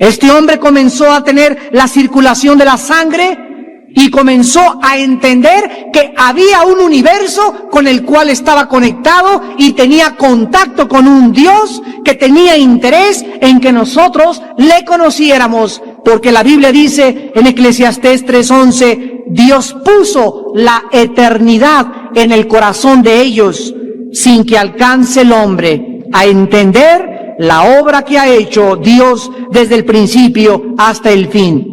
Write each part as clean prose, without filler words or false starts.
Este hombre comenzó a tener la circulación de la sangre y comenzó a entender que había un universo con el cual estaba conectado y tenía contacto con un Dios que tenía interés en que nosotros le conociéramos. Porque la Biblia dice en Eclesiastés 3:11, Dios puso la eternidad en el corazón de ellos sin que alcance el hombre a entender la obra que ha hecho Dios desde el principio hasta el fin.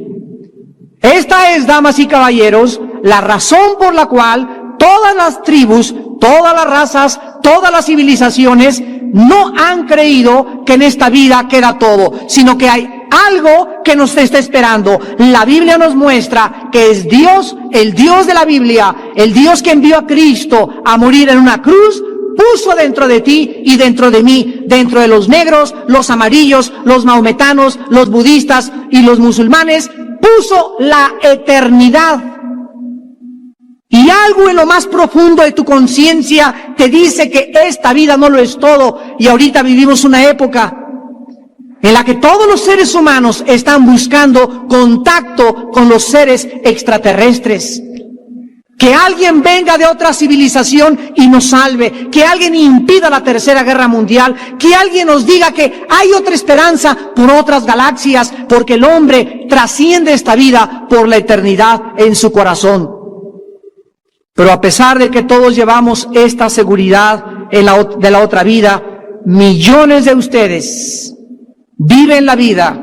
Esta es, damas y caballeros, la razón por la cual todas las tribus, todas las razas, todas las civilizaciones no han creído que en esta vida queda todo, sino que hay algo que nos está esperando. La Biblia nos muestra que es Dios, el Dios de la Biblia, el Dios que envió a Cristo a morir en una cruz, puso dentro de ti y dentro de mí, dentro de los negros, los amarillos, los mahometanos, los budistas y los musulmanes, puso la eternidad. Y algo en lo más profundo de tu conciencia te dice que esta vida no lo es todo. Y ahorita vivimos una época en la que todos los seres humanos están buscando contacto con los seres extraterrestres. Que alguien venga de otra civilización y nos salve, que alguien impida la Tercera Guerra Mundial, que alguien nos diga que hay otra esperanza por otras galaxias, porque el hombre trasciende esta vida por la eternidad en su corazón. Pero a pesar de que todos llevamos esta seguridad de la otra vida, millones de ustedes viven la vida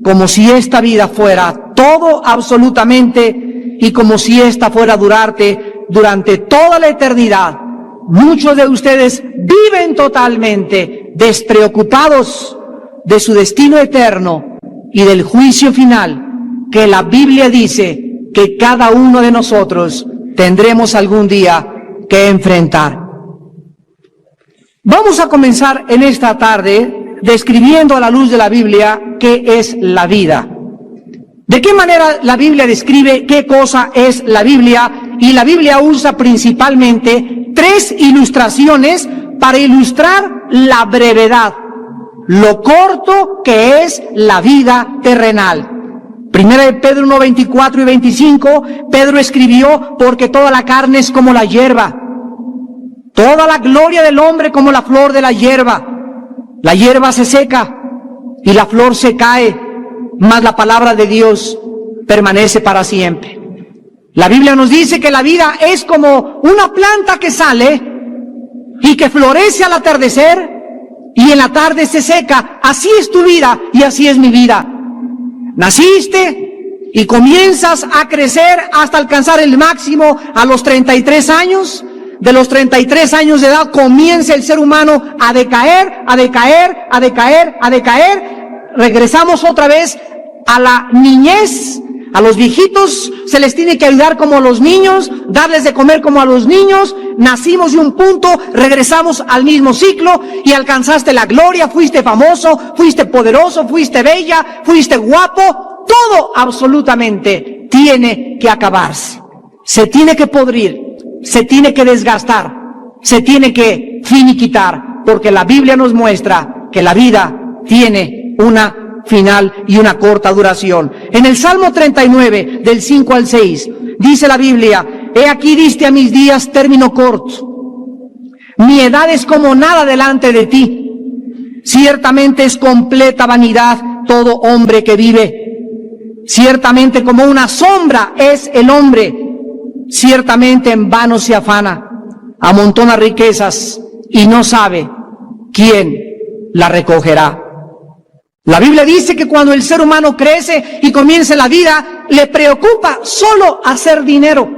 como si esta vida fuera todo absolutamente y como si esta fuera a durante toda la eternidad. Muchos de ustedes viven totalmente despreocupados de su destino eterno y del juicio final que la Biblia dice que cada uno de nosotros tendremos algún día que enfrentar. Vamos a comenzar en esta tarde describiendo a la luz de la Biblia qué es la vida. ¿De qué manera la Biblia describe qué cosa es la Biblia? Y la Biblia usa principalmente 3 ilustraciones para ilustrar la brevedad, lo corto que es la vida terrenal. Primera de Pedro 1, 24 y 25, Pedro escribió, porque toda la carne es como la hierba, toda la gloria del hombre como la flor de la hierba. La hierba se seca y la flor se cae, mas la palabra de Dios permanece para siempre. La Biblia nos dice que la vida es como una planta que sale y que florece al atardecer y en la tarde se seca. Así es tu vida y así es mi vida. Naciste y comienzas a crecer hasta alcanzar el máximo a los 33 años. De los 33 años de edad comienza el ser humano a decaer, a decaer, a decaer, a decaer. Regresamos otra vez a la niñez. A los viejitos se les tiene que ayudar como a los niños, darles de comer como a los niños. Nacimos de un punto, regresamos al mismo ciclo y alcanzaste la gloria, fuiste famoso, fuiste poderoso, fuiste bella, fuiste guapo. Todo absolutamente tiene que acabarse. Se tiene que podrir, se tiene que desgastar, se tiene que finiquitar, porque la Biblia nos muestra que la vida tiene una final y una corta duración. En el Salmo 39, del 5 al 6, dice la Biblia: he aquí diste a mis días término corto, mi edad es como nada delante de ti. Ciertamente es completa vanidad todo hombre que vive. Ciertamente como una sombra es el hombre. Ciertamente en vano se afana, amontona riquezas y no sabe quién la recogerá. La Biblia dice que cuando el ser humano crece y comienza la vida, le preocupa solo hacer dinero.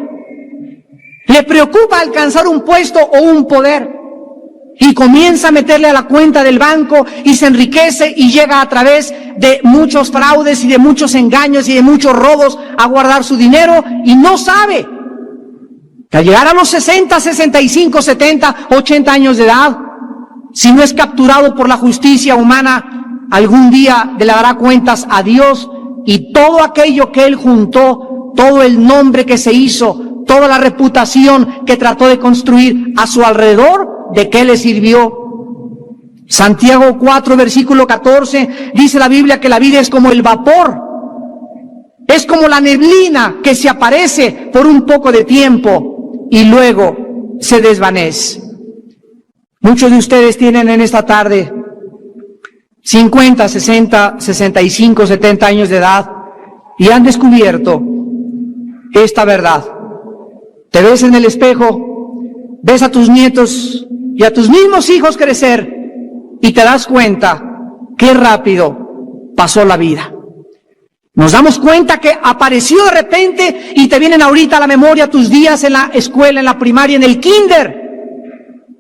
Le preocupa alcanzar un puesto o un poder. Y comienza a meterle a la cuenta del banco y se enriquece y llega a través de muchos fraudes y de muchos engaños y de muchos robos a guardar su dinero y no sabe que al llegar a los 60, 65, 70, 80 años de edad, si no es capturado por la justicia humana, algún día le dará cuentas a Dios y todo aquello que él juntó, todo el nombre que se hizo, toda la reputación que trató de construir a su alrededor, ¿de qué le sirvió? Santiago 4, versículo 14, dice la Biblia que la vida es como el vapor. Es como la neblina que se aparece por un poco de tiempo y luego se desvanece. Muchos de ustedes tienen en esta tarde 50, 60, 65, 70 años de edad y han descubierto esta verdad. Te ves en el espejo, ves a tus nietos y a tus mismos hijos crecer y te das cuenta qué rápido pasó la vida. Nos damos cuenta que apareció de repente y te vienen ahorita a la memoria tus días en la escuela, en la primaria, en el kinder.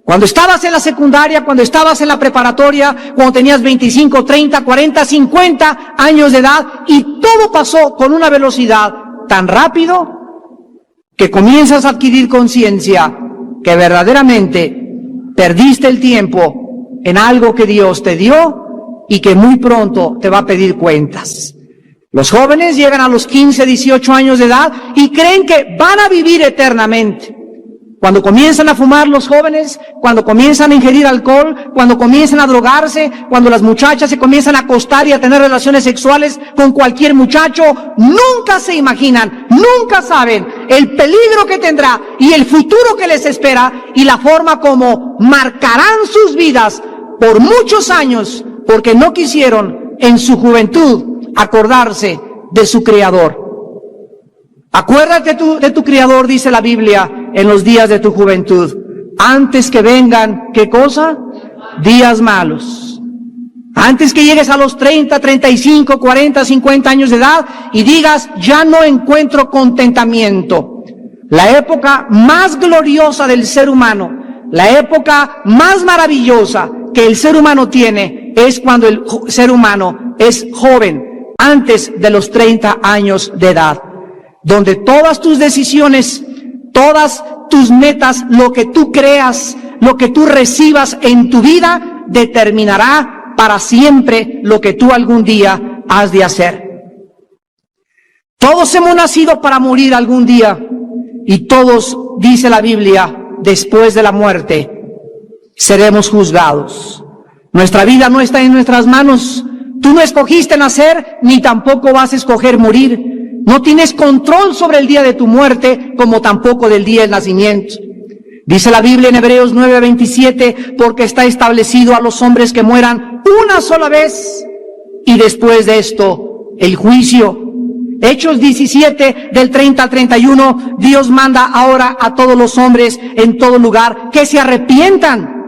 Cuando estabas en la secundaria, cuando estabas en la preparatoria, cuando tenías 25, 30, 40, 50 años de edad y todo pasó con una velocidad tan rápido que comienzas a adquirir conciencia que verdaderamente perdiste el tiempo en algo que Dios te dio y que muy pronto te va a pedir cuentas. Los jóvenes llegan a los 15, 18 años de edad y creen que van a vivir eternamente. Cuando comienzan a fumar los jóvenes, cuando comienzan a ingerir alcohol, cuando comienzan a drogarse, cuando las muchachas se comienzan a acostar y a tener relaciones sexuales con cualquier muchacho, nunca se imaginan, nunca saben el peligro que tendrá y el futuro que les espera y la forma como marcarán sus vidas por muchos años porque no quisieron en su juventud acordarse de su Creador. Acuérdate de tu Creador, dice la Biblia, en los días de tu juventud, antes que vengan, ¿qué cosa? Días malos. Antes que llegues a los 30, 35, 40, 50 años de edad y digas, ya no encuentro contentamiento. La época más gloriosa del ser humano, la época más maravillosa que el ser humano tiene, es cuando el ser humano es joven, antes de los 30 años de edad, donde todas tus decisiones, todas tus metas, lo que tú creas, lo que tú recibas en tu vida, determinará para siempre lo que tú algún día has de hacer. Todos hemos nacido para morir algún día y todos, dice la Biblia, después de la muerte seremos juzgados. Nuestra vida no está en nuestras manos. Tú no escogiste nacer, ni tampoco vas a escoger morir. No tienes control sobre el día de tu muerte, como tampoco del día del nacimiento. Dice la Biblia en Hebreos 9:27, porque está establecido a los hombres que mueran una sola vez, y después de esto, el juicio. Hechos 17, del 30 al 31, Dios manda ahora a todos los hombres en todo lugar que se arrepientan,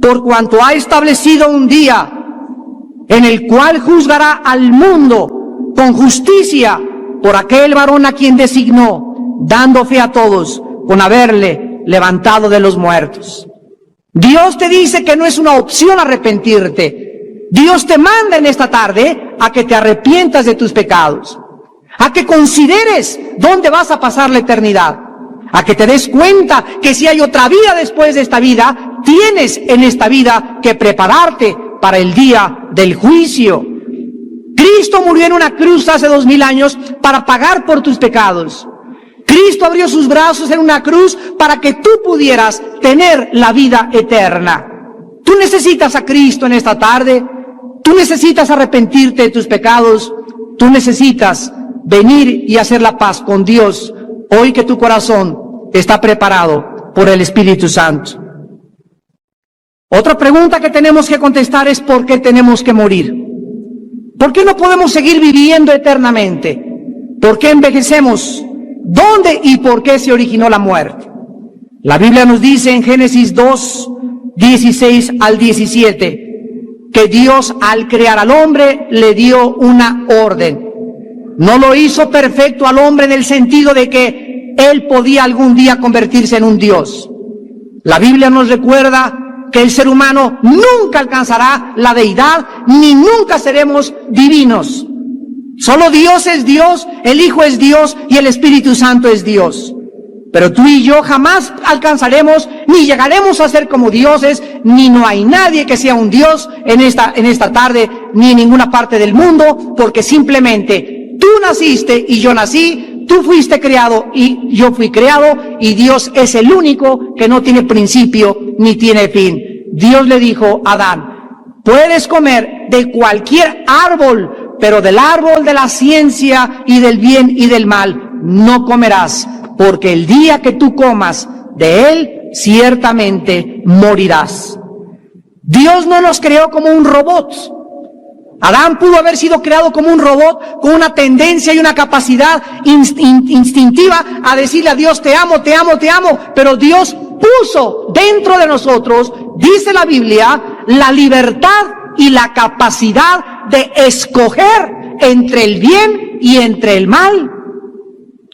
por cuanto ha establecido un día en el cual juzgará al mundo con justicia por aquel varón a quien designó, dando fe a todos con haberle levantado de los muertos. Dios te dice que no es una opción arrepentirte. Dios te manda en esta tarde a que te arrepientas de tus pecados, a que consideres dónde vas a pasar la eternidad, a que te des cuenta que si hay otra vida después de esta vida, tienes en esta vida que prepararte para el día del juicio. Cristo murió en una cruz hace 2000 años para pagar por tus pecados. Cristo abrió sus brazos en una cruz para que tú pudieras tener la vida eterna. Tú necesitas a Cristo en esta tarde. Tú necesitas arrepentirte de tus pecados. Tú necesitas venir y hacer la paz con Dios hoy que tu corazón está preparado por el Espíritu Santo. Otra pregunta que tenemos que contestar es ¿por qué tenemos que morir? ¿Por qué no podemos seguir viviendo eternamente? ¿Por qué envejecemos? ¿Dónde y por qué se originó la muerte? La Biblia nos dice en Génesis 2, 16 al 17, que Dios al crear al hombre le dio una orden. No lo hizo perfecto al hombre en el sentido de que él podía algún día convertirse en un Dios. La Biblia nos recuerda que el ser humano nunca alcanzará la deidad, ni nunca seremos divinos. Solo Dios es Dios, el Hijo es Dios y el Espíritu Santo es Dios. Pero tú y yo jamás alcanzaremos, ni llegaremos a ser como dioses, ni no hay nadie que sea un Dios en esta tarde, ni en ninguna parte del mundo, porque simplemente tú naciste y yo nací, tú fuiste creado y yo fui creado, y Dios es el único que no tiene principio ni tiene fin. Dios le dijo a Adán, Puedes comer de cualquier árbol, pero del árbol de la ciencia y del bien y del mal no comerás, porque el día que tú comas de él, ciertamente morirás. Dios no nos creó como un robot. Adán pudo haber sido creado como un robot con una tendencia y una capacidad instintiva a decirle a Dios, te amo, te amo, te amo. Pero Dios puso dentro de nosotros, dice la Biblia, la libertad y la capacidad de escoger entre el bien y entre el mal.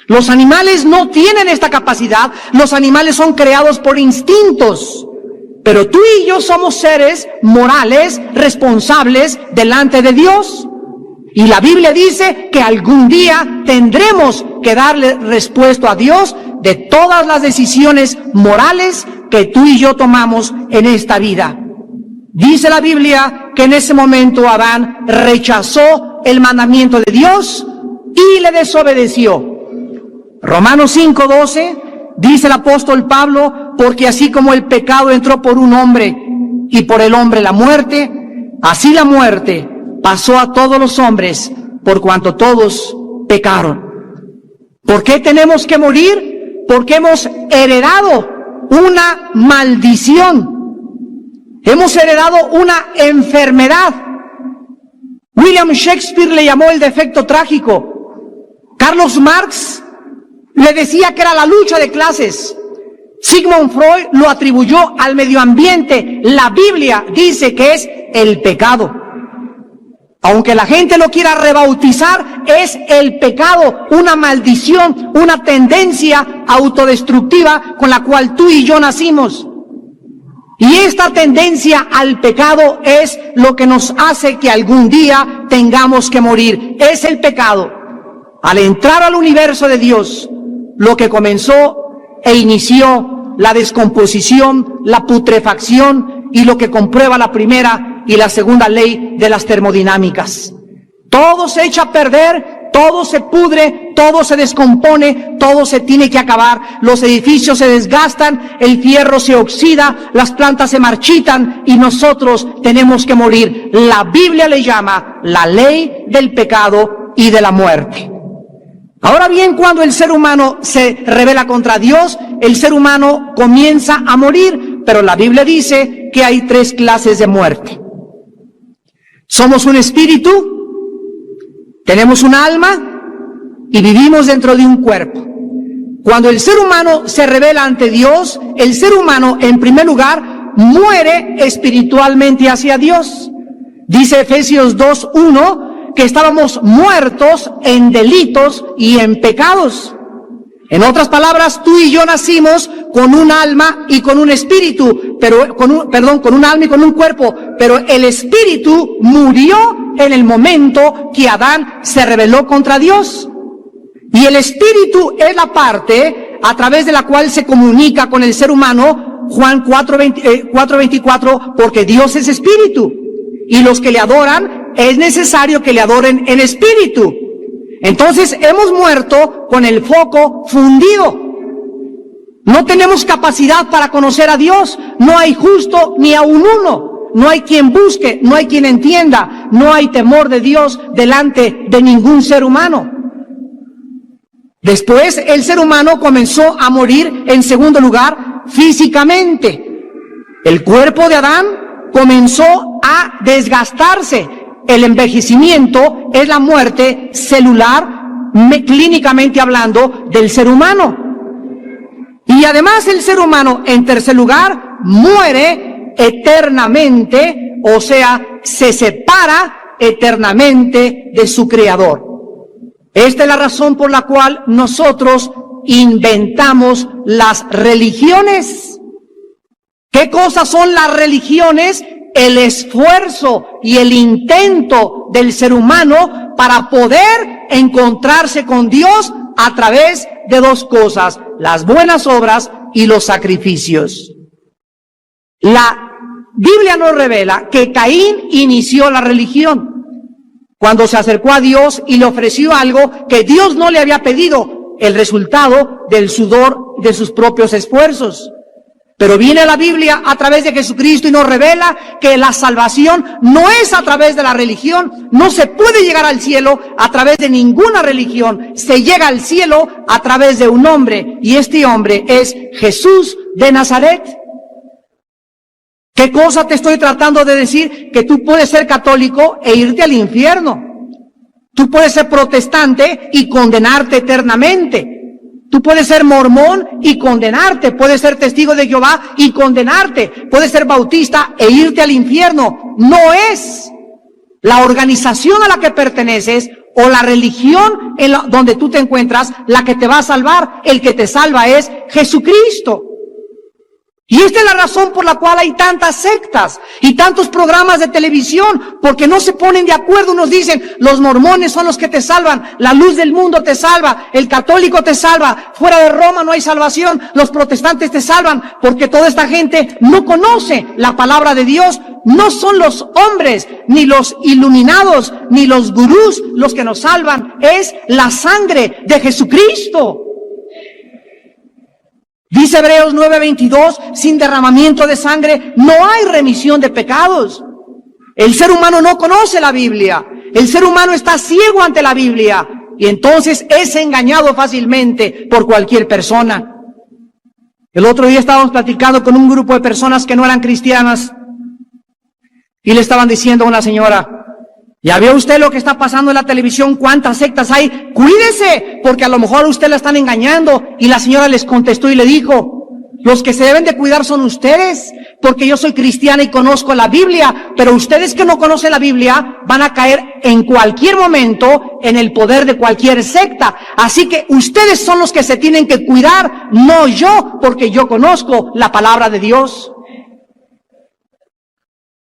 Los animales no tienen esta capacidad. Los animales son creados por instintos. Pero tú y yo somos seres morales, responsables delante de Dios. Y la Biblia dice que algún día tendremos que darle respuesta a Dios de todas las decisiones morales que tú y yo tomamos en esta vida. Dice la Biblia que en ese momento Adán rechazó el mandamiento de Dios y le desobedeció. Romanos 5:12 dice el apóstol Pablo, porque así como el pecado entró por un hombre y por el hombre la muerte, así la muerte pasó a todos los hombres por cuanto todos pecaron. ¿Por qué tenemos que morir? Porque hemos heredado una maldición. Hemos heredado una enfermedad. William Shakespeare le llamó el defecto trágico. Carlos Marx le decía que era la lucha de clases. Sigmund Freud lo atribuyó al medio ambiente. La Biblia dice que es el pecado. Aunque la gente lo quiera rebautizar, es el pecado, una maldición, una tendencia autodestructiva con la cual tú y yo nacimos. Y esta tendencia al pecado es lo que nos hace que algún día tengamos que morir. Es el pecado. Al entrar al universo de Dios, lo que comenzó e inició la descomposición, la putrefacción y lo que comprueba la primera y la segunda ley de las termodinámicas. Todo se echa a perder, todo se pudre, todo se descompone, todo se tiene que acabar. Los edificios se desgastan, el fierro se oxida, las plantas se marchitan y nosotros tenemos que morir. La Biblia le llama la ley del pecado y de la muerte. Ahora bien, cuando el ser humano se rebela contra Dios, el ser humano comienza a morir, pero la Biblia dice que hay 3 clases de muerte. Somos un espíritu, tenemos un alma y vivimos dentro de un cuerpo. Cuando el ser humano se rebela ante Dios, el ser humano, en primer lugar, muere espiritualmente hacia Dios. Dice Efesios 2:1, que estábamos muertos en delitos y en pecados. En otras palabras, tú y yo nacimos con un alma y con un espíritu, con un alma y con un cuerpo, pero el espíritu murió en el momento que Adán se rebeló contra Dios. Y el espíritu es la parte a través de la cual se comunica con el ser humano, Juan 4:24, porque Dios es espíritu. Y los que le adoran, es necesario que le adoren en espíritu. Entonces hemos muerto con el foco fundido. No tenemos capacidad para conocer a Dios. No hay justo ni aun uno. No hay quien busque, no hay quien entienda. No hay temor de Dios delante de ningún ser humano. Después el ser humano comenzó a morir, en segundo lugar, físicamente. El cuerpo de Adán comenzó a desgastarse. El envejecimiento es la muerte celular, clínicamente hablando, del ser humano. Y además el ser humano, en tercer lugar, muere eternamente, o sea, se separa eternamente de su Creador. Esta es la razón por la cual nosotros inventamos las religiones. ¿Qué cosas son las religiones? El esfuerzo y el intento del ser humano para poder encontrarse con Dios a través de 2 cosas, las buenas obras y los sacrificios. La Biblia nos revela que Caín inició la religión cuando se acercó a Dios y le ofreció algo que Dios no le había pedido, el resultado del sudor de sus propios esfuerzos. Pero viene la Biblia a través de Jesucristo y nos revela que la salvación no es a través de la religión. No se puede llegar al cielo a través de ninguna religión. Se llega al cielo a través de un hombre, y este hombre es Jesús de Nazaret. ¿Qué cosa te estoy tratando de decir? Que tú puedes ser católico e irte al infierno. Tú puedes ser protestante y condenarte eternamente. Tú puedes ser mormón y condenarte, puedes ser testigo de Jehová y condenarte, puedes ser bautista e irte al infierno. No es la organización a la que perteneces o la religión donde tú te encuentras la que te va a salvar. El que te salva es Jesucristo. Y esta es la razón por la cual hay tantas sectas y tantos programas de televisión, porque no se ponen de acuerdo. Unos dicen, los mormones son los que te salvan, la luz del mundo te salva, el católico te salva, fuera de Roma no hay salvación, los protestantes te salvan, porque toda esta gente no conoce la palabra de Dios. No son los hombres, ni los iluminados, ni los gurús los que nos salvan, es la sangre de Jesucristo. Dice Hebreos 9:22, sin derramamiento de sangre no hay remisión de pecados. El ser humano no conoce la Biblia. El ser humano está ciego ante la Biblia y entonces es engañado fácilmente por cualquier persona. El otro día estábamos platicando con un grupo de personas que no eran cristianas y le estaban diciendo a una señora, ¿ya vio usted lo que está pasando en la televisión? ¿Cuántas sectas hay? Cuídese, porque a lo mejor a usted la están engañando. Y la señora les contestó y le dijo, los que se deben de cuidar son ustedes, porque yo soy cristiana y conozco la Biblia, pero ustedes que no conocen la Biblia van a caer en cualquier momento en el poder de cualquier secta. Así que ustedes son los que se tienen que cuidar, no yo, porque yo conozco la palabra de Dios.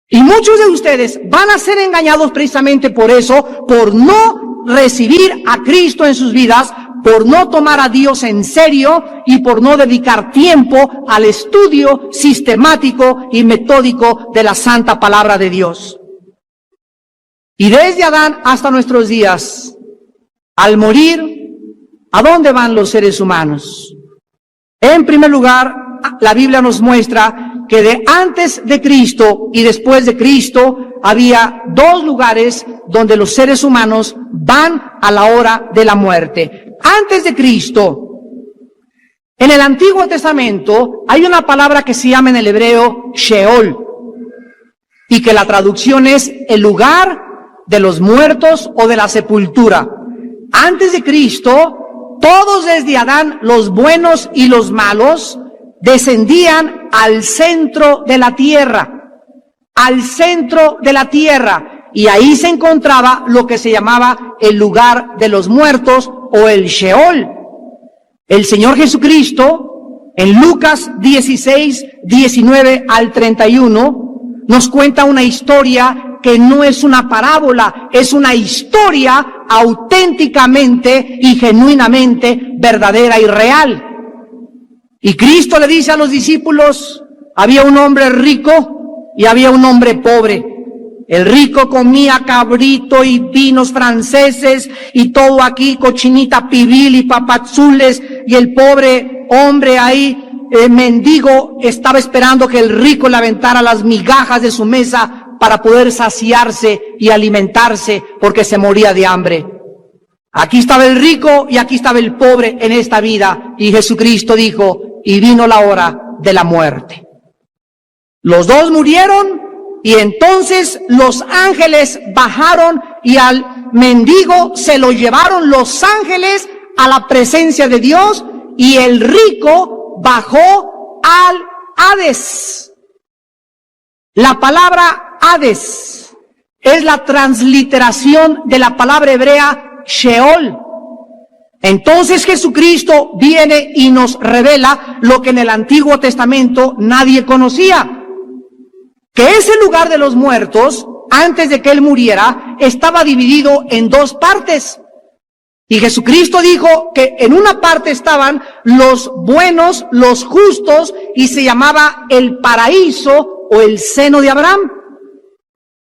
Y muchos de ustedes van a ser engañados precisamente por eso, por no recibir a Cristo en sus vidas, por no tomar a Dios en serio y por no dedicar tiempo al estudio sistemático y metódico de la santa palabra de Dios. Y desde Adán hasta nuestros días, al morir, ¿a dónde van los seres humanos? En primer lugar, la Biblia nos muestra que de antes de Cristo y después de Cristo había dos lugares donde los seres humanos van a la hora de la muerte. Antes de Cristo, en el Antiguo Testamento hay una palabra que se llama en el hebreo Sheol, y que la traducción es el lugar de los muertos o de la sepultura. Antes de Cristo, todos desde Adán, los buenos y los malos, descendían al centro de la tierra, y ahí se encontraba lo que se llamaba el lugar de los muertos o el Sheol. El Señor Jesucristo, en Lucas 16, 19 al 31, nos cuenta una historia que no es una parábola, es una historia auténticamente y genuinamente verdadera y real. Y Cristo le dice a los discípulos, había un hombre rico y había un hombre pobre. El rico comía cabrito y vinos franceses y todo aquí, cochinita pibil y papazules, y el pobre hombre ahí, mendigo, estaba esperando que el rico le aventara las migajas de su mesa para poder saciarse y alimentarse, porque se moría de hambre. Aquí estaba el rico y aquí estaba el pobre en esta vida, y Jesucristo dijo, y vino la hora de la muerte. Los dos murieron, y entonces los ángeles bajaron y al mendigo se lo llevaron los ángeles a la presencia de Dios, y el rico bajó al Hades. La palabra Hades es la transliteración de la palabra hebrea Sheol. Entonces Jesucristo viene y nos revela lo que en el Antiguo Testamento nadie conocía, que ese lugar de los muertos, antes de que Él muriera, estaba dividido en dos partes. Y Jesucristo dijo que en una parte estaban los buenos, los justos, y se llamaba el paraíso o el seno de Abraham.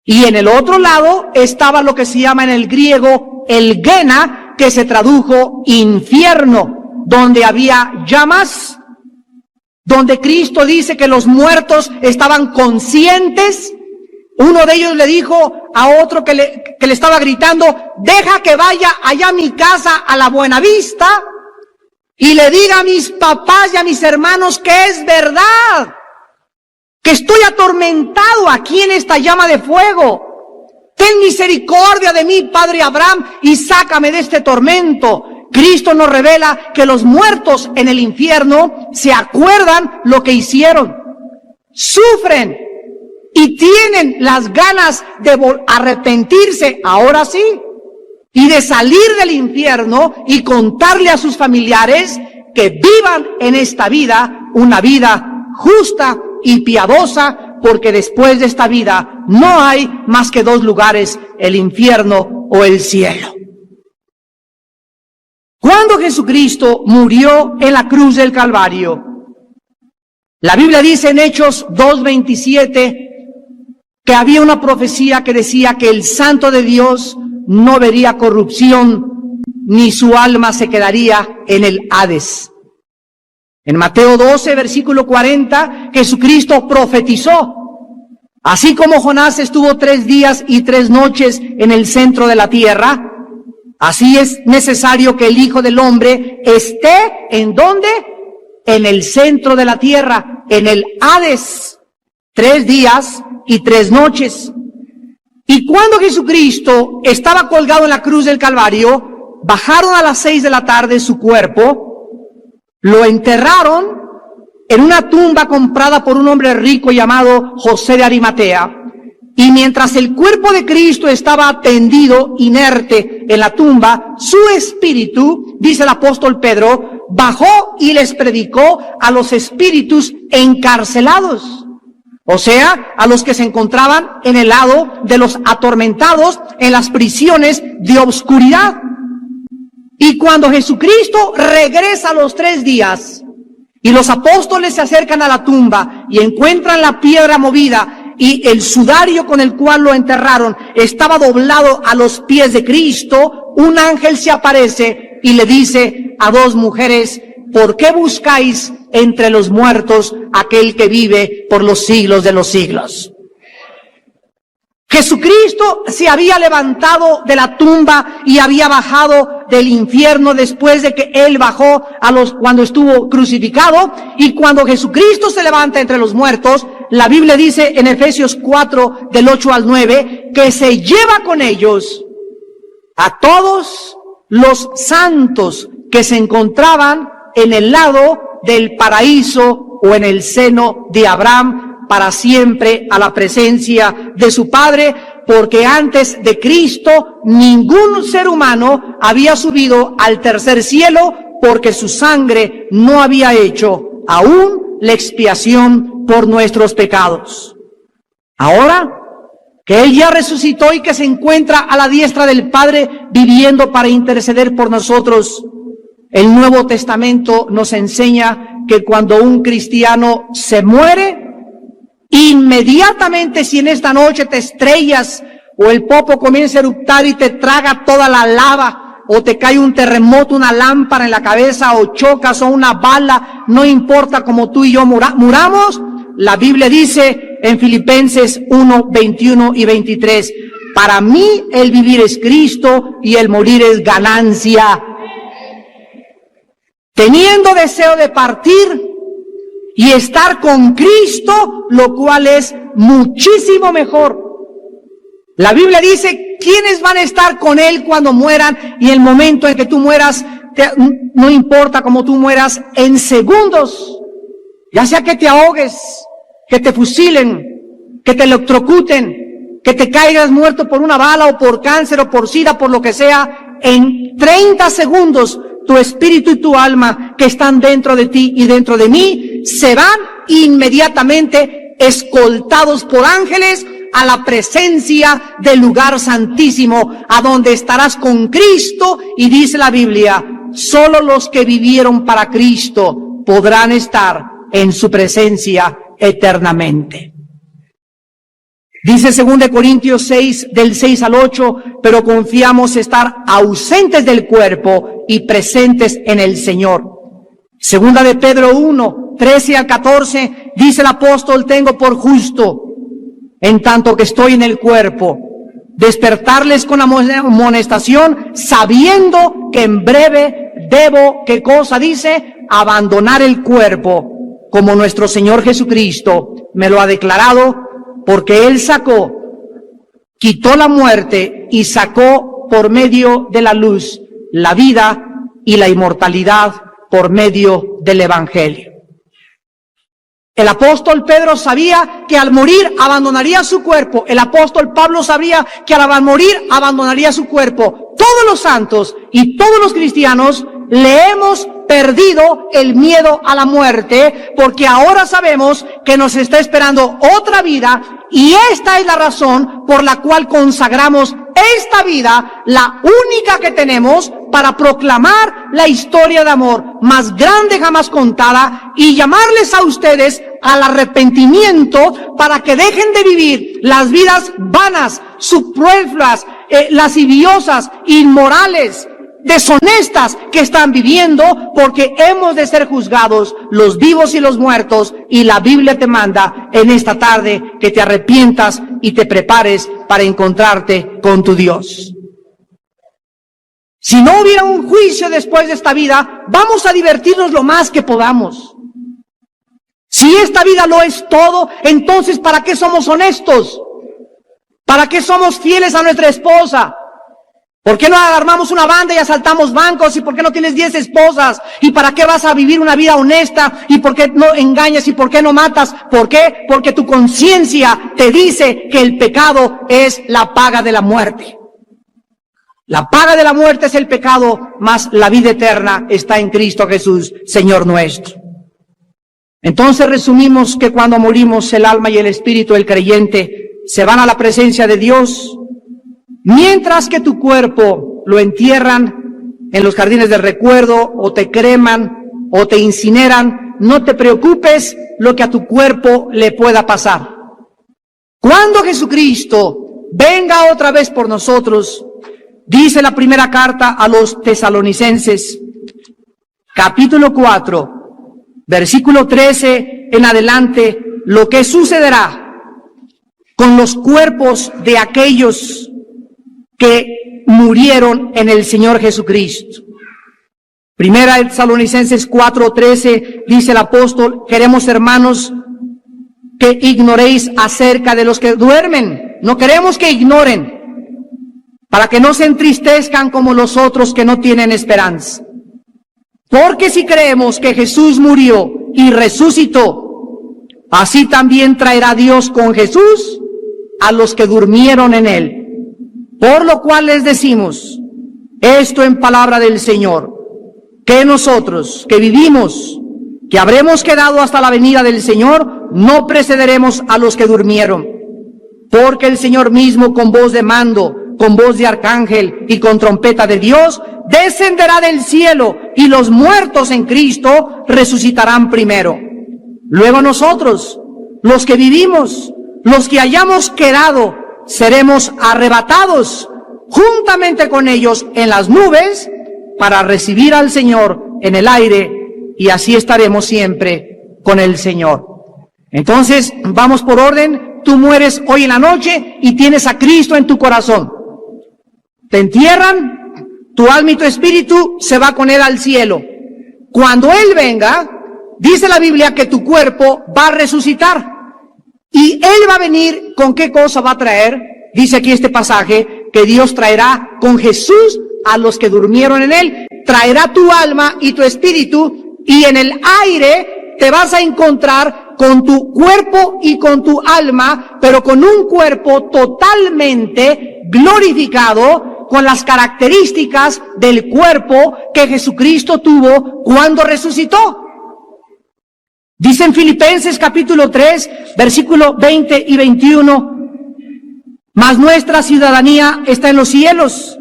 Y en el otro lado estaba lo que se llama en el griego el Gena, que se tradujo infierno, donde había llamas, donde Cristo dice que los muertos estaban conscientes. Uno de ellos le dijo a otro que le estaba gritando: deja que vaya allá a mi casa, a la Buenavista, y le diga a mis papás y a mis hermanos que es verdad, que estoy atormentado aquí en esta llama de fuego. Ten misericordia de mí, Padre Abraham, y sácame de este tormento. Cristo nos revela que los muertos en el infierno se acuerdan lo que hicieron, sufren y tienen las ganas de arrepentirse, ahora sí, y de salir del infierno y contarle a sus familiares que vivan en esta vida una vida justa y piadosa, porque después de esta vida no hay más que dos lugares, el infierno o el cielo. Cuando Jesucristo murió en la cruz del Calvario, la Biblia dice en Hechos 2:27 que había una profecía que decía que el Santo de Dios no vería corrupción, ni su alma se quedaría en el Hades. En Mateo 12, versículo 40, Jesucristo profetizó: así como Jonás estuvo 3 días y 3 noches en el centro de la tierra, así es necesario que el Hijo del Hombre esté, ¿en dónde? En el centro de la tierra, en el Hades, 3 días y 3 noches. Y cuando Jesucristo estaba colgado en la cruz del Calvario, bajaron a las 6 de la tarde su cuerpo, lo enterraron en una tumba comprada por un hombre rico llamado José de Arimatea. Y mientras el cuerpo de Cristo estaba tendido, inerte, en la tumba, su espíritu, dice el apóstol Pedro, bajó y les predicó a los espíritus encarcelados. O sea, a los que se encontraban en el lado de los atormentados, en las prisiones de obscuridad. Y cuando Jesucristo regresa a los 3 días, y los apóstoles se acercan a la tumba y encuentran la piedra movida, y el sudario con el cual lo enterraron estaba doblado a los pies de Cristo, un ángel se aparece y le dice a 2 mujeres: ¿por qué buscáis entre los muertos aquel que vive por los siglos de los siglos? Jesucristo se había levantado de la tumba y había bajado del infierno después de que Él bajó cuando estuvo crucificado. Y cuando Jesucristo se levanta entre los muertos, la Biblia dice en Efesios 4, del 8 al 9, que se lleva con ellos a todos los santos que se encontraban en el lado del paraíso o en el seno de Abraham, para siempre a la presencia de su Padre, porque antes de Cristo ningún ser humano había subido al tercer cielo, porque su sangre no había hecho aún la expiación por nuestros pecados. Ahora que Él ya resucitó y que se encuentra a la diestra del Padre viviendo para interceder por nosotros, el Nuevo Testamento nos enseña que cuando un cristiano se muere, inmediatamente, si en esta noche te estrellas o el popo comienza a eruptar y te traga toda la lava, o te cae un terremoto, una lámpara en la cabeza, o chocas, o una bala, no importa como tú y yo muramos, la Biblia dice en Filipenses 1, 21 y 23, para mí el vivir es Cristo y el morir es ganancia. Teniendo deseo de partir y estar con Cristo, lo cual es muchísimo mejor. La Biblia dice, ¿quiénes van a estar con Él cuando mueran? Y el momento en que tú mueras, no importa cómo tú mueras, en segundos, ya sea que te ahogues, que te fusilen, que te electrocuten, que te caigas muerto por una bala o por cáncer o por sida, por lo que sea, en 30 segundos, tu espíritu y tu alma que están dentro de ti y dentro de mí, se van inmediatamente escoltados por ángeles a la presencia del lugar santísimo, a donde estarás con Cristo. Y dice la Biblia, solo los que vivieron para Cristo podrán estar en su presencia eternamente. Dice 2 Corintios 6, del 6 al 8, pero confiamos estar ausentes del cuerpo y presentes en el Señor. Segunda de Pedro 1, 13 al 14, dice el apóstol: tengo por justo, en tanto que estoy en el cuerpo, despertarles con amonestación, sabiendo que en breve debo, ¿qué cosa dice? Abandonar el cuerpo, como nuestro Señor Jesucristo me lo ha declarado, porque Él quitó la muerte y sacó por medio de la luz la vida y la inmortalidad por medio del Evangelio. El apóstol Pedro sabía que al morir abandonaría su cuerpo. El apóstol Pablo sabía que al morir abandonaría su cuerpo. Todos los santos y todos los cristianos le hemos perdido el miedo a la muerte, porque ahora sabemos que nos está esperando otra vida, y esta es la razón por la cual consagramos esta vida, la única que tenemos, para proclamar la historia de amor más grande jamás contada, y llamarles a ustedes al arrepentimiento para que dejen de vivir las vidas vanas, superfluas, lasciviosas, inmorales, deshonestas que están viviendo, porque hemos de ser juzgados los vivos y los muertos, y la Biblia te manda en esta tarde que te arrepientas y te prepares para encontrarte con tu Dios. Si no hubiera un juicio después de esta vida, vamos a divertirnos lo más que podamos. Si esta vida lo es todo, entonces ¿para qué somos honestos? ¿Para qué somos fieles a nuestra esposa? ¿Por qué no armamos una banda y asaltamos bancos? ¿Y por qué no tienes 10 esposas? ¿Y para qué vas a vivir una vida honesta? ¿Y por qué no engañas? ¿Y por qué no matas? ¿Por qué? Porque tu conciencia te dice que el pecado es la paga de la muerte. La paga de la muerte es el pecado, mas la vida eterna está en Cristo Jesús, Señor nuestro. Entonces resumimos que cuando morimos, el alma y el espíritu del creyente se van a la presencia de Dios, mientras que tu cuerpo lo entierran en los jardines del recuerdo, o te creman, o te incineran. No te preocupes lo que a tu cuerpo le pueda pasar. Cuando Jesucristo venga otra vez por nosotros, dice la primera carta a los Tesalonicenses, capítulo 4, versículo 13 en adelante, lo que sucederá con los cuerpos de aquellos que murieron en el Señor Jesucristo. Primera Tesalonicenses 4:13 dice el apóstol: queremos, hermanos, que ignoréis acerca de los que duermen. No queremos que ignoren, para que no se entristezcan como los otros que no tienen esperanza. Porque si creemos que Jesús murió y resucitó, así también traerá Dios con Jesús a los que durmieron en él. Por lo cual les decimos esto en palabra del Señor, que nosotros que vivimos, que habremos quedado hasta la venida del Señor, no precederemos a los que durmieron. Porque el Señor mismo, con voz de mando, con voz de arcángel y con trompeta de Dios, descenderá del cielo, y los muertos en Cristo resucitarán primero. Luego nosotros, los que vivimos, los que hayamos quedado, seremos arrebatados juntamente con ellos en las nubes para recibir al Señor en el aire, y así estaremos siempre con el Señor. Entonces, vamos por orden. Tú mueres hoy en la noche y tienes a Cristo en tu corazón. Te entierran, tu alma y tu espíritu se va con Él al cielo. Cuando Él venga, dice la Biblia que tu cuerpo va a resucitar. Y Él va a venir, ¿con qué cosa va a traer? Dice aquí este pasaje, que Dios traerá con Jesús a los que durmieron en Él. Traerá tu alma y tu espíritu, y en el aire te vas a encontrar con tu cuerpo y con tu alma, pero con un cuerpo totalmente glorificado, con las características del cuerpo que Jesucristo tuvo cuando resucitó. Dice en Filipenses capítulo 3, versículo 20 y 21, mas nuestra ciudadanía está en los cielos,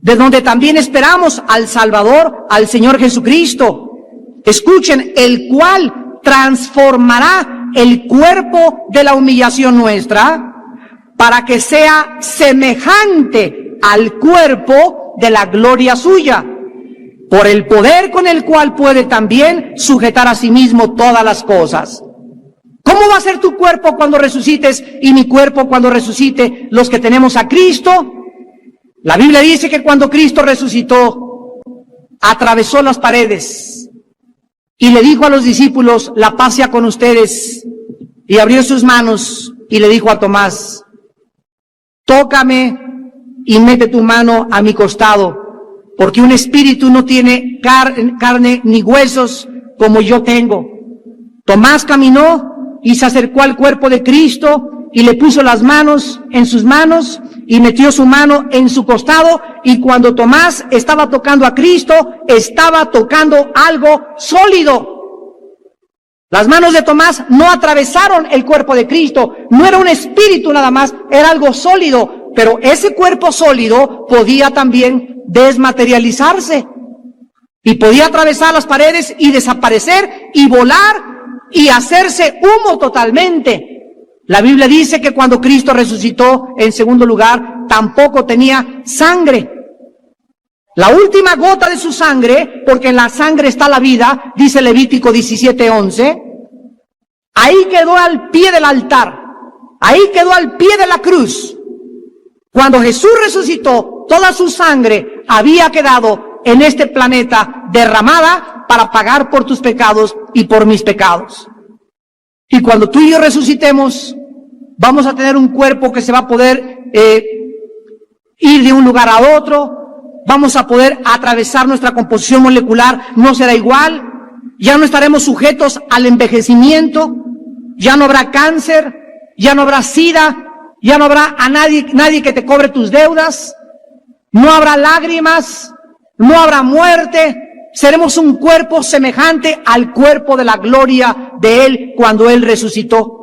de donde también esperamos al Salvador, al Señor Jesucristo. Escuchen, el cual transformará el cuerpo de la humillación nuestra, para que sea semejante al cuerpo de la gloria suya, por el poder con el cual puede también sujetar a sí mismo todas las cosas. ¿Cómo va a ser tu cuerpo cuando resucites y mi cuerpo cuando resucite los que tenemos a Cristo? La Biblia dice que cuando Cristo resucitó, atravesó las paredes y le dijo a los discípulos, la paz sea con ustedes, y abrió sus manos y le dijo a Tomás, tócame y mete tu mano a mi costado, porque un espíritu no tiene carne ni huesos como yo tengo. Tomás caminó y se acercó al cuerpo de Cristo y le puso las manos en sus manos y metió su mano en su costado, y cuando Tomás estaba tocando a Cristo, estaba tocando algo sólido. Las manos de Tomás no atravesaron el cuerpo de Cristo, no era un espíritu nada más, era algo sólido, pero ese cuerpo sólido podía también desmaterializarse y podía atravesar las paredes y desaparecer y volar y hacerse humo totalmente. La Biblia dice que cuando Cristo resucitó, en segundo lugar, tampoco tenía sangre. La última gota de su sangre, porque en la sangre está la vida, dice Levítico 17:11, ahí quedó al pie del altar, ahí quedó al pie de la cruz. Cuando Jesús resucitó, toda su sangre había quedado en este planeta derramada para pagar por tus pecados y por mis pecados. Y cuando tú y yo resucitemos, vamos a tener un cuerpo que se va a poder ir de un lugar a otro, vamos a poder atravesar nuestra composición molecular, no será igual, ya no estaremos sujetos al envejecimiento, ya no habrá cáncer, ya no habrá SIDA, ya no habrá a nadie que te cobre tus deudas, no habrá lágrimas, no habrá muerte, seremos un cuerpo semejante al cuerpo de la gloria de Él cuando Él resucitó.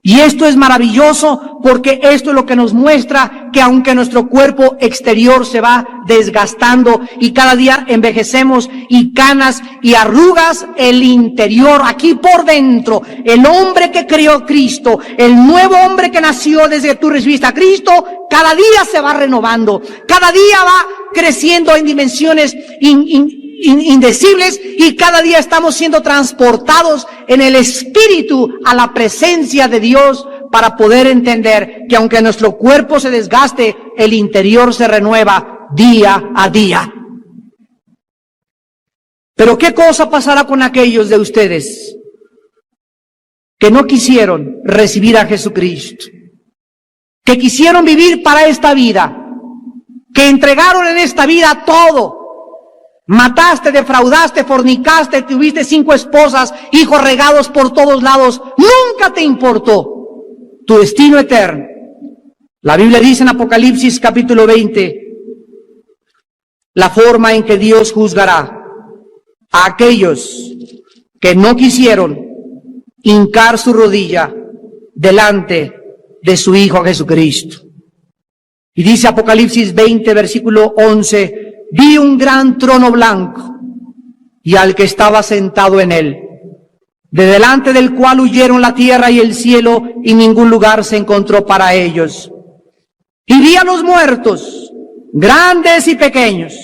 Y esto es maravilloso porque esto es lo que nos muestra que aunque nuestro cuerpo exterior se va desgastando y cada día envejecemos y canas y arrugas, el interior, aquí por dentro, el hombre que creó Cristo, el nuevo hombre que nació desde que tú recibiste a Cristo, cada día se va renovando, cada día va creciendo en dimensiones indecibles y cada día estamos siendo transportados en el Espíritu a la presencia de Dios para poder entender que aunque nuestro cuerpo se desgaste, el interior se renueva día a día. Pero ¿qué cosa pasará con aquellos de ustedes que no quisieron recibir a Jesucristo? Que quisieron vivir para esta vida, que entregaron en esta vida todo. Mataste, defraudaste, fornicaste, tuviste 5 esposas, hijos regados por todos lados. Nunca te importó tu destino eterno. La Biblia dice en Apocalipsis capítulo 20, la forma en que Dios juzgará a aquellos que no quisieron hincar su rodilla delante de su Hijo Jesucristo. Y dice Apocalipsis 20, versículo 11, vi un gran trono blanco y al que estaba sentado en él, de delante del cual huyeron la tierra y el cielo y ningún lugar se encontró para ellos. Y vi a los muertos, grandes y pequeños.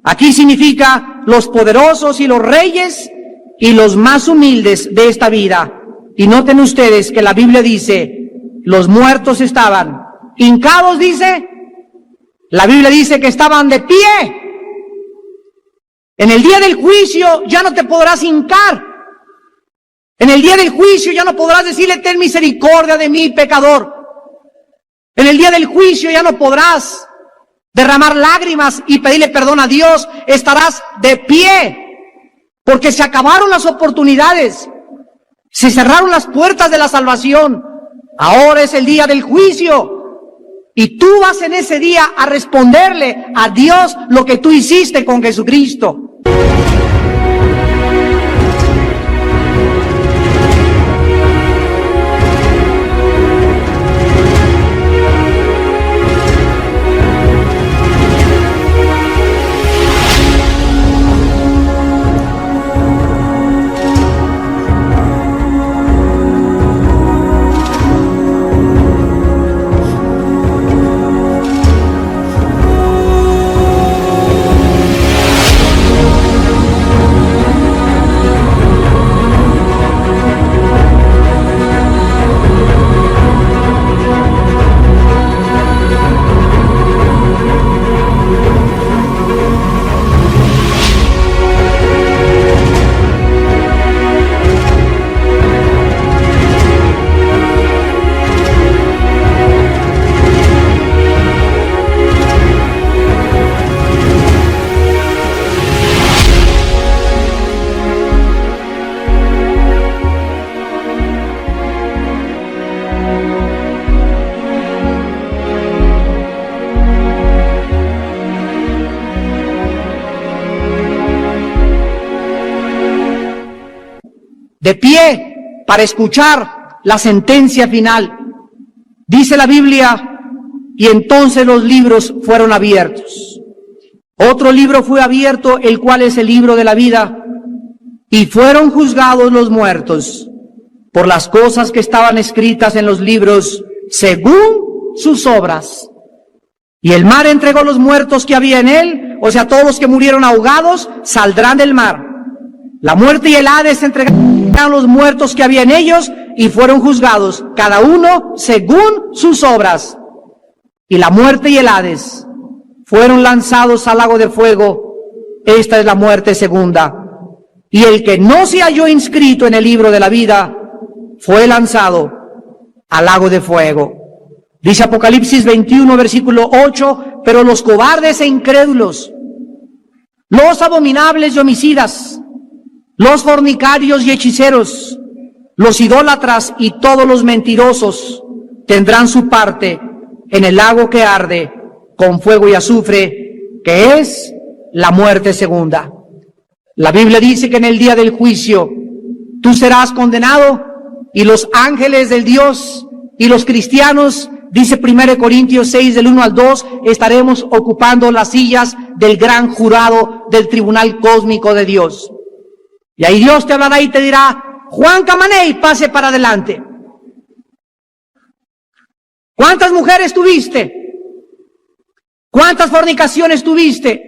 Aquí significa los poderosos y los reyes y los más humildes de esta vida. Y noten ustedes que la Biblia dice, los muertos estaban hincados, dice. La Biblia dice que estaban de pie. En el día del juicio ya no te podrás hincar. En el día del juicio ya no podrás decirle, ten misericordia de mí, pecador. En el día del juicio ya no podrás derramar lágrimas y pedirle perdón a Dios. Estarás de pie, porque se acabaron las oportunidades. Se cerraron las puertas de la salvación. Ahora es el día del juicio. Y tú vas en ese día a responderle a Dios lo que tú hiciste con Jesucristo. de pie para escuchar la sentencia final. Dice la Biblia, y entonces los libros fueron abiertos. Otro libro fue abierto, el cual es el libro de la vida, y fueron juzgados los muertos por las cosas que estaban escritas en los libros según sus obras. Y el mar entregó los muertos que había en él, o sea, todos los que murieron ahogados saldrán del mar. La muerte y el Hades entregaron los muertos que había en ellos y fueron juzgados, cada uno según sus obras. Y la muerte y el Hades fueron lanzados al lago de fuego. Esta es la muerte segunda. Y el que no se halló inscrito en el libro de la vida fue lanzado al lago de fuego. Dice Apocalipsis 21, versículo 8, pero los cobardes e incrédulos, los abominables y homicidas, los fornicarios y hechiceros, los idólatras y todos los mentirosos tendrán su parte en el lago que arde con fuego y azufre, que es la muerte segunda. La Biblia dice que en el día del juicio tú serás condenado y los ángeles del Dios y los cristianos, dice 1 Corintios 6 del 1 al 2, estaremos ocupando las sillas del gran jurado del tribunal cósmico de Dios. Y ahí Dios te hablará y te dirá, Juan Camaney, pase para adelante. ¿Cuántas mujeres tuviste? ¿Cuántas fornicaciones tuviste?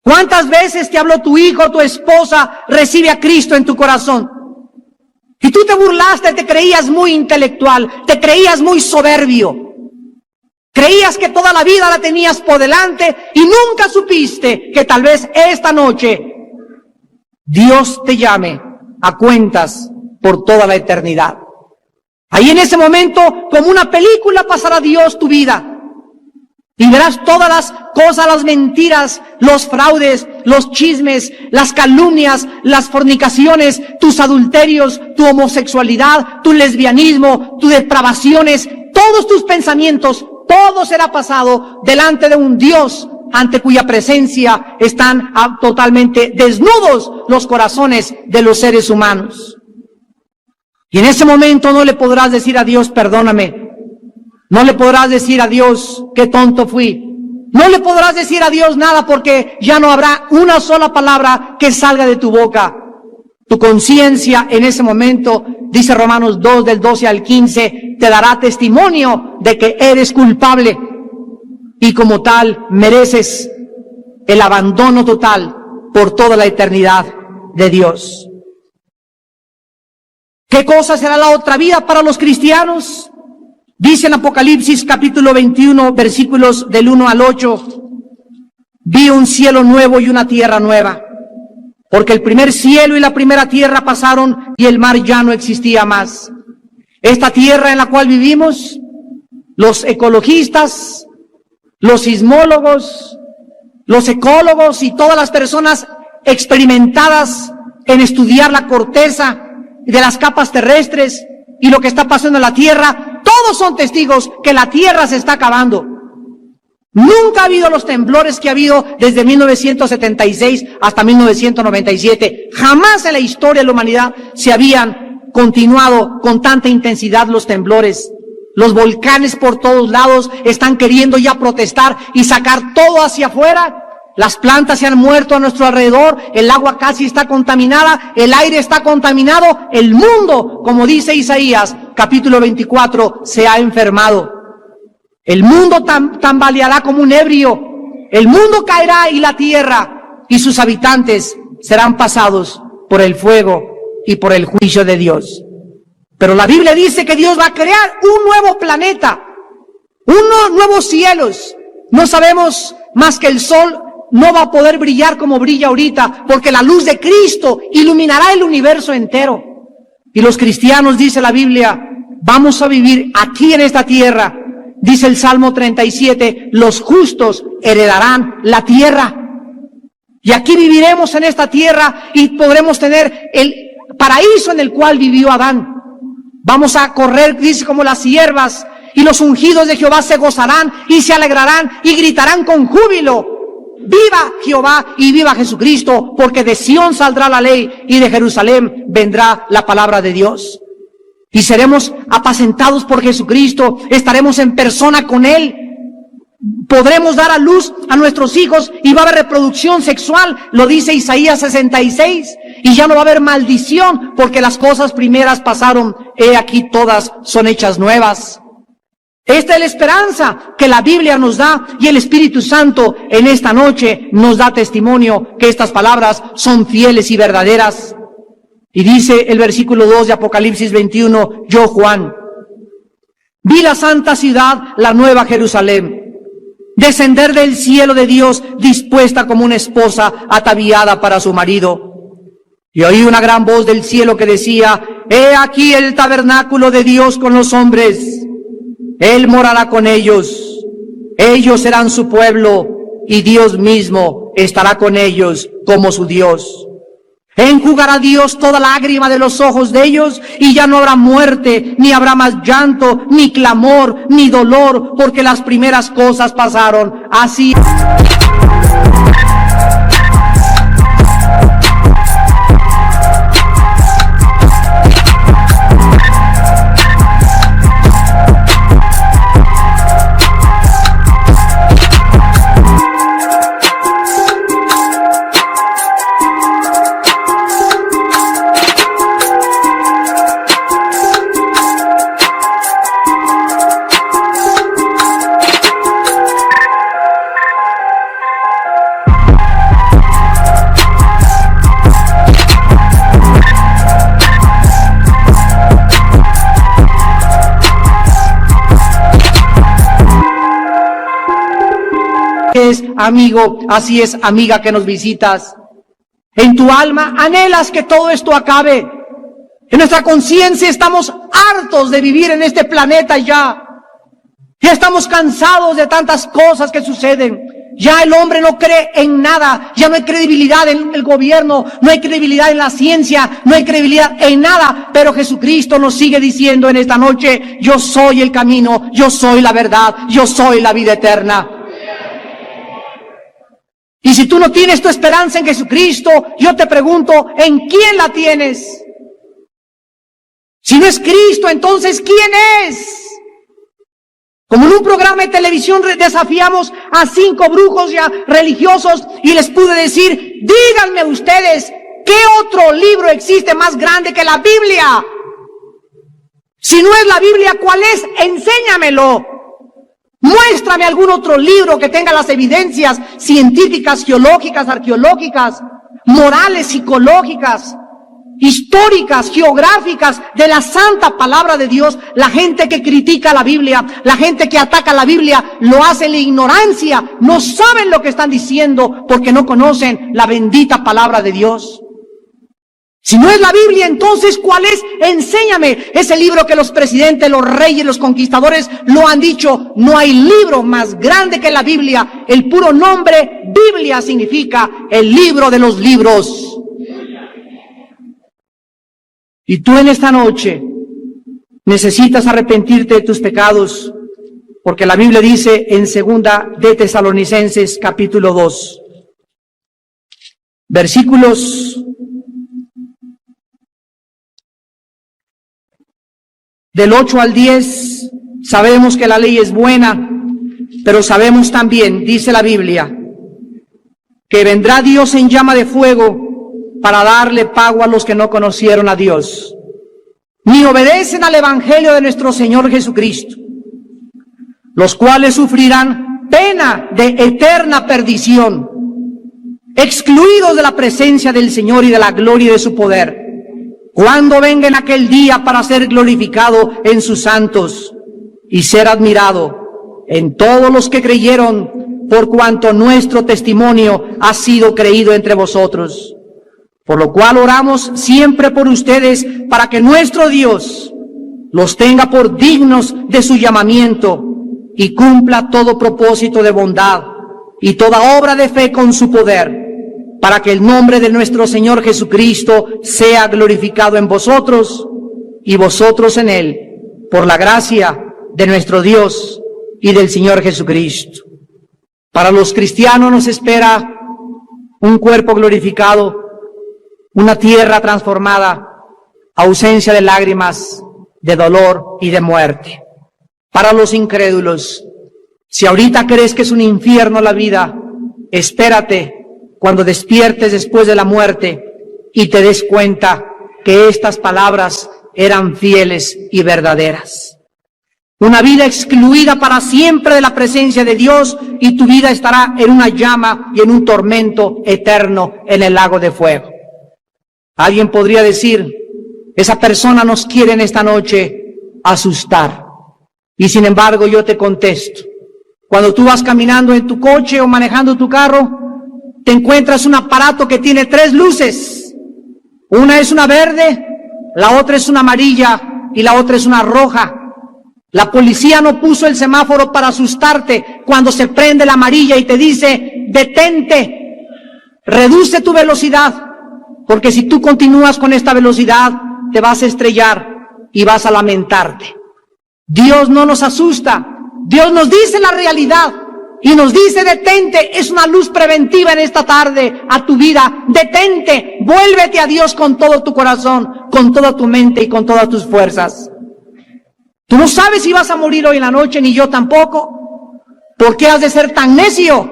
¿Cuántas veces te habló tu hijo, tu esposa, recibe a Cristo en tu corazón? Y tú te burlaste, te creías muy intelectual, te creías muy soberbio. Creías que toda la vida la tenías por delante y nunca supiste que tal vez esta noche Dios te llame a cuentas por toda la eternidad. Ahí en ese momento, como una película, pasará Dios tu vida. Y verás todas las cosas, las mentiras, los fraudes, los chismes, las calumnias, las fornicaciones, tus adulterios, tu homosexualidad, tu lesbianismo, tus depravaciones, todos tus pensamientos, todo será pasado delante de un Dios ante cuya presencia están totalmente desnudos los corazones de los seres humanos. Y en ese momento no le podrás decir a Dios, perdóname. No le podrás decir a Dios, qué tonto fui. No le podrás decir a Dios nada porque ya no habrá una sola palabra que salga de tu boca. Tu conciencia en ese momento, dice Romanos 2 del 12 al 15, te dará testimonio de que eres culpable y como tal mereces el abandono total por toda la eternidad de Dios. ¿Qué cosa será la otra vida para los cristianos? Dice en Apocalipsis capítulo 21, versículos del 1 al 8, vi un cielo nuevo y una tierra nueva, porque el primer cielo y la primera tierra pasaron y el mar ya no existía más. Esta tierra en la cual vivimos, los ecologistas, los sismólogos, los ecólogos y todas las personas experimentadas en estudiar la corteza de las capas terrestres y lo que está pasando en la tierra, todos son testigos que la tierra se está acabando. Nunca ha habido los temblores que ha habido desde 1976 hasta 1997. Jamás en la historia de la humanidad se habían continuado con tanta intensidad los temblores. Los volcanes por todos lados están queriendo ya protestar y sacar todo hacia afuera. Las plantas se han muerto a nuestro alrededor, el agua casi está contaminada, el aire está contaminado, el mundo, como dice Isaías, capítulo 24, se ha enfermado. El mundo tambaleará como un ebrio, el mundo caerá y la tierra y sus habitantes serán pasados por el fuego y por el juicio de Dios. Pero la Biblia dice que Dios va a crear un nuevo planeta, unos nuevos cielos. No sabemos más que el sol no va a poder brillar como brilla ahorita, porque la luz de Cristo iluminará el universo entero. Y los cristianos, dice la Biblia, vamos a vivir aquí en esta tierra. Dice el Salmo 37, los justos heredarán la tierra. Y aquí viviremos en esta tierra y podremos tener el paraíso en el cual vivió Adán. Vamos a correr, dice, como las hierbas, y los ungidos de Jehová se gozarán y se alegrarán y gritarán con júbilo. viva Jehová y viva Jesucristo, porque de Sión saldrá la ley y de Jerusalén vendrá la palabra de Dios. Y seremos apacentados por Jesucristo, estaremos en persona con Él. Podremos dar a luz a nuestros hijos y va a haber reproducción sexual, lo dice Isaías 66, y ya no va a haber maldición porque las cosas primeras pasaron, he aquí todas son hechas nuevas. Esta es la esperanza que la Biblia nos da y el Espíritu Santo en esta noche nos da testimonio que estas palabras son fieles y verdaderas. Y dice el versículo 2 de Apocalipsis 21, yo Juan, vi la santa ciudad, la nueva Jerusalén, descender del cielo de Dios, dispuesta como una esposa ataviada para su marido. Y oí una gran voz del cielo que decía, he aquí el tabernáculo de Dios con los hombres. Él morará con ellos. Ellos serán su pueblo y Dios mismo estará con ellos como su Dios. Enjugará Dios toda lágrima de los ojos de ellos y ya no habrá muerte, ni habrá más llanto, ni clamor, ni dolor, porque las primeras cosas pasaron. Así es, amigo, así es, amiga, que nos visitas. En tu alma anhelas que todo esto acabe. En nuestra conciencia estamos hartos de vivir en este planeta ya. Ya estamos cansados de tantas cosas que suceden. Ya el hombre no cree en nada. Ya no hay credibilidad en el gobierno. No hay credibilidad en la ciencia. No hay credibilidad en nada. Pero Jesucristo nos sigue diciendo en esta noche, yo soy el camino, yo soy la verdad, yo soy la vida eterna. Y si tú no tienes tu esperanza en Jesucristo, yo te pregunto, ¿en quién la tienes? Si no es Cristo, entonces ¿quién es? Como en un programa de televisión desafiamos a 5 brujos ya religiosos y les pude decir, díganme ustedes, ¿qué otro libro existe más grande que la Biblia? Si no es la Biblia, ¿cuál es? Enséñamelo. Muéstrame algún otro libro que tenga las evidencias científicas, geológicas, arqueológicas, morales, psicológicas, históricas, geográficas de la santa palabra de Dios. La gente que critica la Biblia, la gente que ataca la Biblia, lo hace en la ignorancia. No saben lo que están diciendo porque no conocen la bendita palabra de Dios. Si no es la Biblia, entonces ¿cuál es? Enséñame. Ese libro que los presidentes, los reyes, los conquistadores lo han dicho. No hay libro más grande que la Biblia. El puro nombre Biblia significa el libro de los libros. Y tú en esta noche necesitas arrepentirte de tus pecados, porque la Biblia dice en 2 de Tesalonicenses capítulo 2, versículos del 8 al 10, sabemos que la ley es buena, pero sabemos también, dice la Biblia, que vendrá Dios en llama de fuego para darle pago a los que no conocieron a Dios, ni obedecen al Evangelio de nuestro Señor Jesucristo, los cuales sufrirán pena de eterna perdición, excluidos de la presencia del Señor y de la gloria de su poder, cuando venga en aquel día para ser glorificado en sus santos y ser admirado en todos los que creyeron, por cuanto nuestro testimonio ha sido creído entre vosotros. Por lo cual oramos siempre por ustedes, para que nuestro Dios los tenga por dignos de su llamamiento y cumpla todo propósito de bondad y toda obra de fe con su poder, para que el nombre de nuestro Señor Jesucristo sea glorificado en vosotros y vosotros en Él, por la gracia de nuestro Dios y del Señor Jesucristo. Para los cristianos nos espera un cuerpo glorificado, una tierra transformada, ausencia de lágrimas, de dolor y de muerte. Para los incrédulos, si ahorita crees que es un infierno la vida, espérate cuando despiertes después de la muerte y te des cuenta que estas palabras eran fieles y verdaderas. Una vida excluida para siempre de la presencia de Dios, y tu vida estará en una llama y en un tormento eterno en el lago de fuego. Alguien podría decir, esa persona nos quiere en esta noche asustar. Y sin embargo yo te contesto, cuando tú vas caminando en tu coche o manejando tu carro, te encuentras un aparato que tiene 3 luces. Una es una verde, la otra es una amarilla y la otra es una roja. La policía no puso el semáforo para asustarte cuando se prende la amarilla y te dice, detente, reduce tu velocidad, porque si tú continúas con esta velocidad, te vas a estrellar y vas a lamentarte. Dios no nos asusta, Dios nos dice la realidad y nos dice, detente, es una luz preventiva en esta tarde a tu vida, detente, vuélvete a Dios con todo tu corazón, con toda tu mente y con todas tus fuerzas. Tú no sabes si vas a morir hoy en la noche, ni yo tampoco. ¿Por qué has de ser tan necio,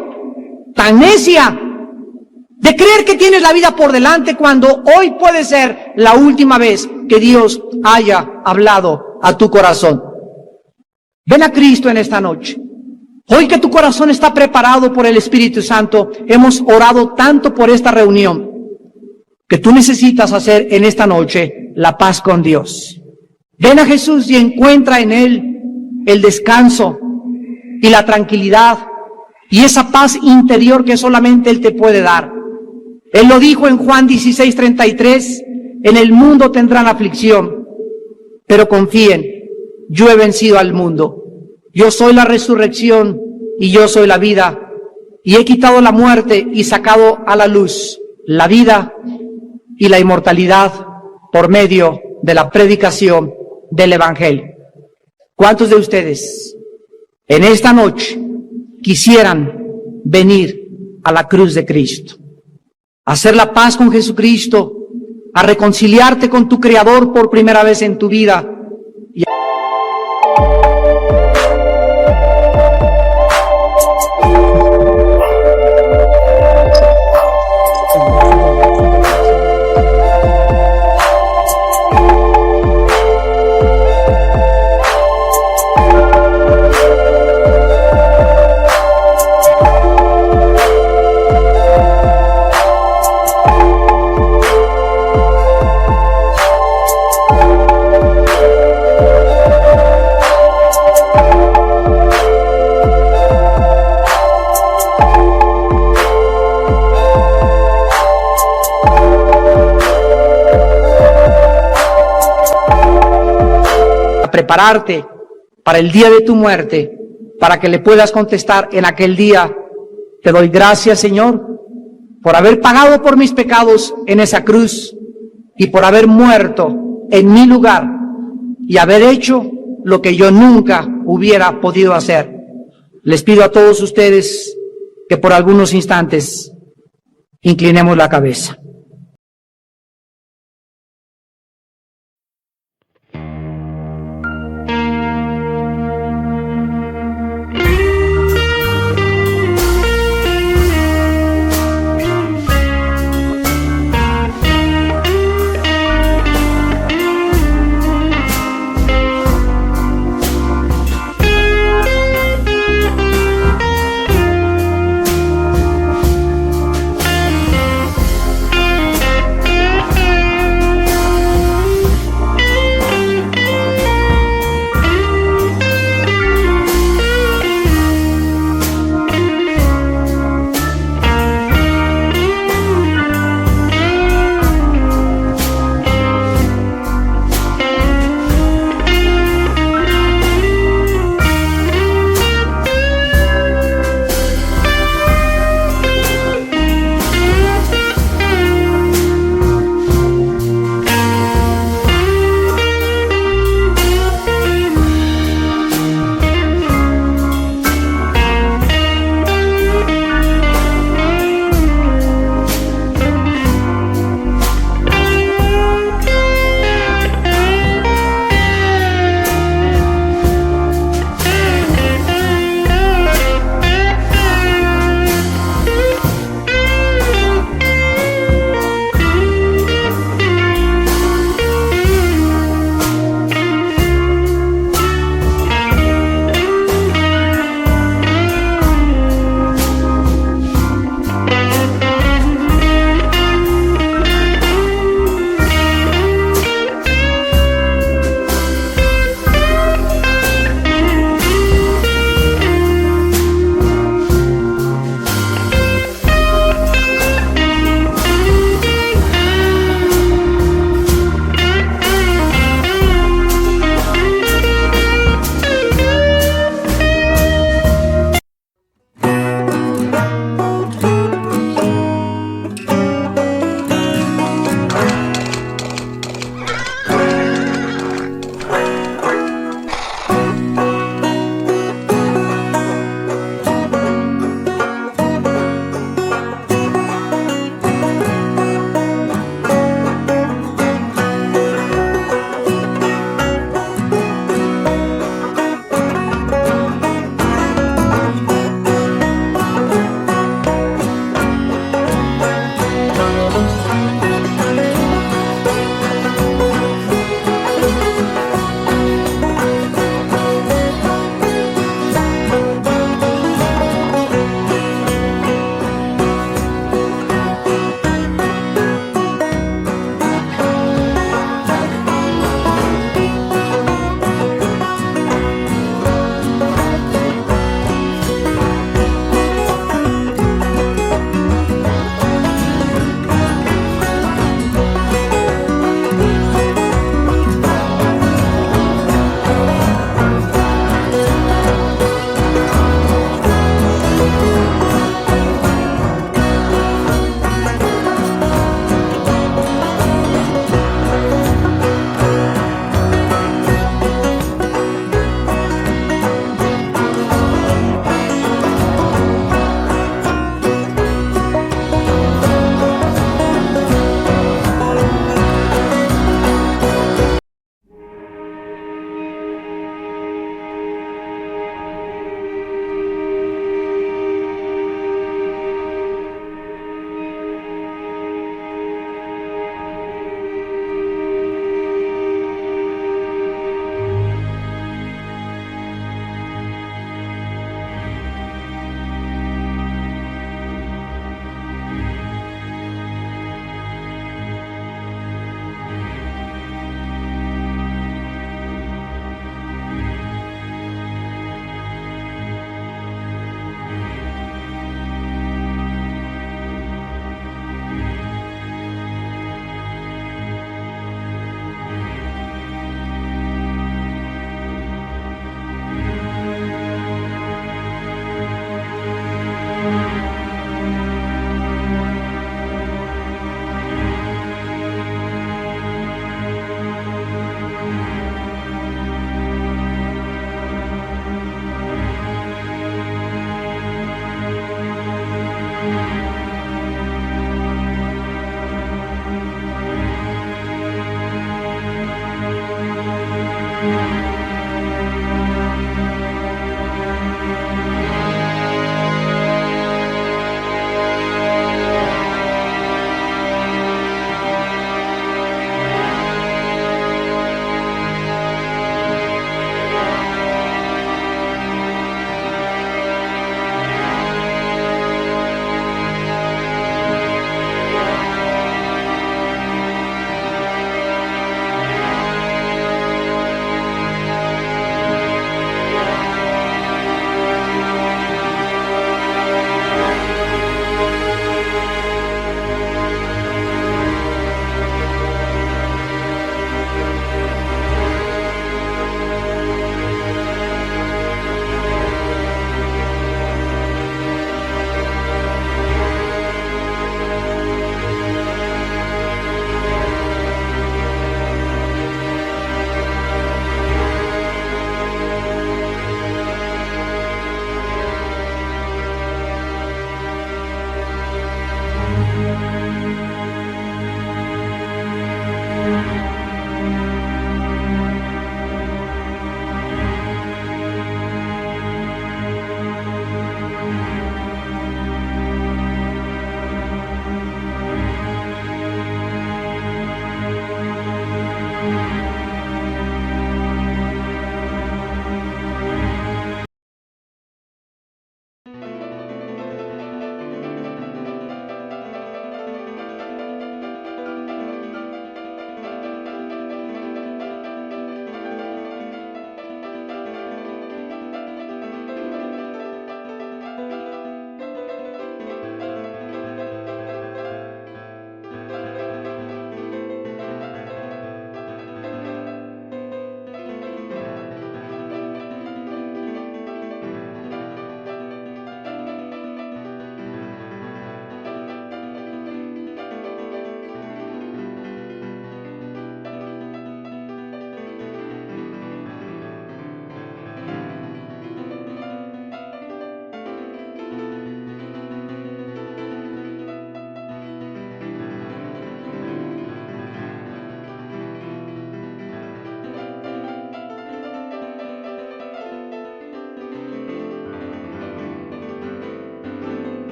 tan necia, de creer que tienes la vida por delante cuando hoy puede ser la última vez que Dios haya hablado a tu corazón? Ven a Cristo en esta noche. Hoy que tu corazón está preparado por el Espíritu Santo, hemos orado tanto por esta reunión, que tú necesitas hacer en esta noche la paz con Dios. Ven a Jesús y encuentra en Él el descanso y la tranquilidad y esa paz interior que solamente Él te puede dar. Él lo dijo en Juan 16:33, en el mundo tendrán aflicción, pero confíen, yo he vencido al mundo. Yo soy la resurrección y yo soy la vida, y he quitado la muerte y sacado a la luz la vida y la inmortalidad por medio de la predicación del Evangelio. ¿Cuántos de ustedes en esta noche quisieran venir a la cruz de Cristo, a hacer la paz con Jesucristo, a reconciliarte con tu Creador por primera vez en tu vida? Prepararte para el día de tu muerte, para que le puedas contestar en aquel día: te doy gracias, Señor, por haber pagado por mis pecados en esa cruz y por haber muerto en mi lugar y haber hecho lo que yo nunca hubiera podido hacer. Les pido a todos ustedes que por algunos instantes inclinemos la cabeza.